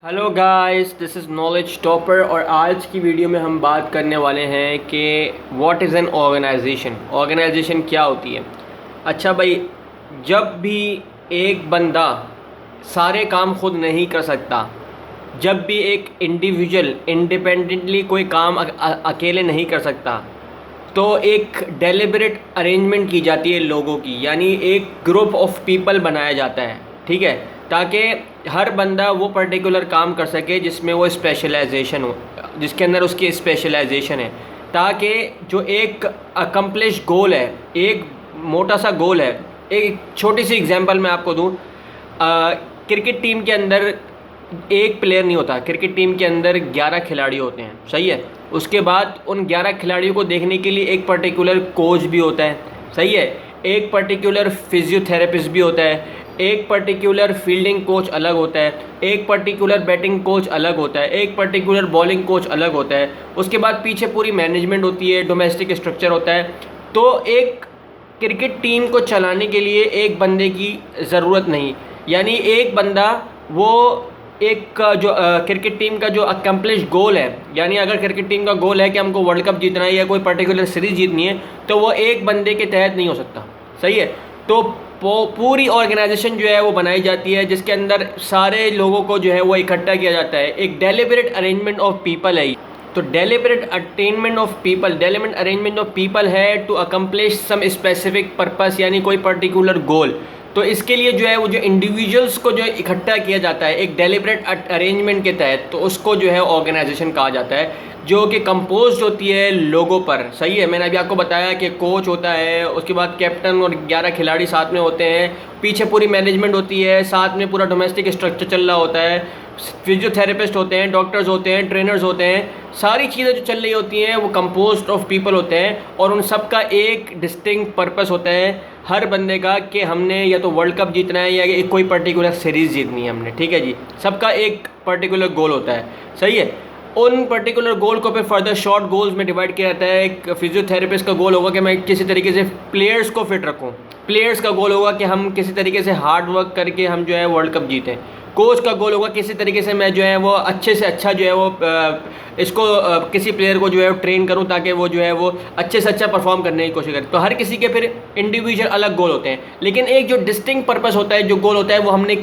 Hello guys, this is knowledge topper और आज की वीडियो में हम बात करने वाले हैं कि what is an organisation. Organisation क्या होती है। अच्छा भाई, जब भी एक बंदा सारे काम खुद नहीं कर सकता, जब भी एक इंडिविजुअल इंडिपेंडेंटली कोई काम अकेले नहीं कर सकता, तो एक डेलिबरेट अरेंजमेंट की जाती है लोगों की, यानी एक ग्रुप ऑफ पीपल बनाया जाता है, ठीक है, ताकि हर बंदा वो पर्टिकुलर काम कर सके जिसमें वो स्पेशलाइजेशन हो, जिसके अंदर उसकी स्पेशलाइजेशन है, ताकि जो एक अकम्प्लिश गोल है, एक मोटा सा गोल है। एक छोटी सी एग्जांपल मैं आपको दूं, क्रिकेट टीम के अंदर एक प्लेयर नहीं होता, क्रिकेट टीम के अंदर 11 खिलाड़ी होते हैं, सही है। उसके बाद उन 11 खिलाड़ियों को देखने के लिए एक पर्टिकुलर कोच भी होता है, सही है। एक पर्टिकुलर फिजियोथेरेपिस्ट भी होता है, एक पर्टिकुलर फील्डिंग कोच अलग होता है, एक पर्टिकुलर बैटिंग कोच अलग होता है, एक पर्टिकुलर बॉलिंग कोच अलग होता है। उसके बाद पीछे पूरी मैनेजमेंट होती है, डोमेस्टिक स्ट्रक्चर होता है। तो एक क्रिकेट टीम को चलाने के लिए एक बंदे की ज़रूरत नहीं, यानी एक बंदा वो एक जो क्रिकेट टीम का जो अकम्प्लिश गोल है, यानी अगर क्रिकेट टीम का गोल है कि हमको वर्ल्ड कप जीतना है या कोई पर्टिकुलर सीरीज़ जीतनी है, तो वो एक बंदे के तहत नहीं हो सकता, सही है। तो पूरी ऑर्गेनाइजेशन जो है वो बनाई जाती है, जिसके अंदर सारे लोगों को जो है वो इकट्ठा किया जाता है। एक डेलिबरेट अरेंजमेंट ऑफ पीपल है। तो डेलिबरेट अरेंजमेंट ऑफ पीपल है to accomplish some specific purpose, यानी कोई पर्टिकुलर गोल। तो इसके लिए जो है वो जो इंडिविजुअल्स को जो इकट्ठा किया जाता है एक डेलिबरेट अरेंजमेंट के तहत, तो उसको जो है ऑर्गेनाइजेशन कहा जाता है, जो कि कंपोज होती है लोगों पर, सही है। मैंने अभी आपको बताया कि कोच होता है, उसके बाद कैप्टन और 11 खिलाड़ी साथ में होते हैं, पीछे पूरी मैनेजमेंट होती है, साथ में पूरा डोमेस्टिक स्ट्रक्चर चल रहा होता है, फिजियोथेरेपिस्ट होते हैं, डॉक्टर्स होते हैं, ट्रेनर्स होते हैं, सारी चीज़ें जो चल रही होती हैं वो कंपोज्ड ऑफ पीपल होते हैं, और उन सब का एक डिस्टिंक्ट पर्पस होता है हर बंदे का, कि हमने या तो वर्ल्ड कप जीतना है या एक कोई पर्टिकुलर सीरीज़ जीतनी है हमने, ठीक है जी। सबका एक पर्टिकुलर गोल होता है, सही है। उन पर्टिकुलर गोल को फिर फर्दर शॉर्ट गोल्स में डिवाइड किया जाता है। एक फिजियोथेरेपिस्ट का गोल होगा कि मैं किसी तरीके से प्लेयर्स को फिट रखूं, प्लेयर्स का गोल होगा कि हम किसी तरीके से हार्ड वर्क करके हम जो है वर्ल्ड कप जीतें। कोच का गोल होगा किसी तरीके से मैं जो है वो अच्छे से अच्छा जो है वो इसको किसी प्लेयर को जो है ट्रेन करूं, ताकि वो जो है वो अच्छे से अच्छा परफॉर्म करने की कोशिश करे। तो हर किसी के फिर इंडिविजुअल अलग गोल होते हैं, लेकिन एक जो डिस्टिंक्ट पर्पस होता है, जो गोल होता है, वो हमने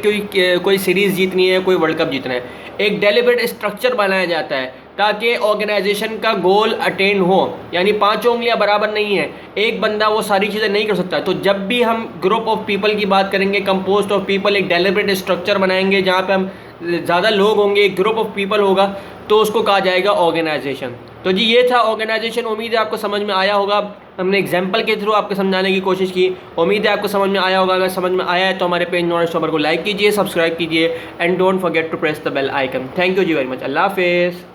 कोई सीरीज़ जीतनी है, कोई वर्ल्ड कप जीतना है। एक डेलिबरेट स्ट्रक्चर बनाया जाता है ताकि ऑर्गेनाइजेशन का गोल अटेन हो, यानी पांचों उंगलियां बराबर नहीं है, एक बंदा वो सारी चीज़ें नहीं कर सकता। तो जब भी हम ग्रुप ऑफ पीपल की बात करेंगे, कंपोस्ट ऑफ पीपल, एक डेलिबरेट स्ट्रक्चर बनाएंगे जहाँ पे हम ज़्यादा लोग होंगे, एक ग्रुप ऑफ पीपल होगा, तो उसको कहा जाएगा ऑर्गेनाइजेशन। तो जी ये था ऑर्गेनाइजेशन। उम्मीद है आपको समझ में आया होगा। हमने एग्जाम्पल के थ्रू आपको समझाने की कोशिश की, उम्मीद है आपको समझ में आया होगा। अगर समझ में आया है तो हमारे पेज नॉलेज टॉपर को लाइक कीजिए, सब्सक्राइब कीजिए, and don't forget to press the bell icon. Thank you जी वेरी मच। अल्लाह हाफिज़।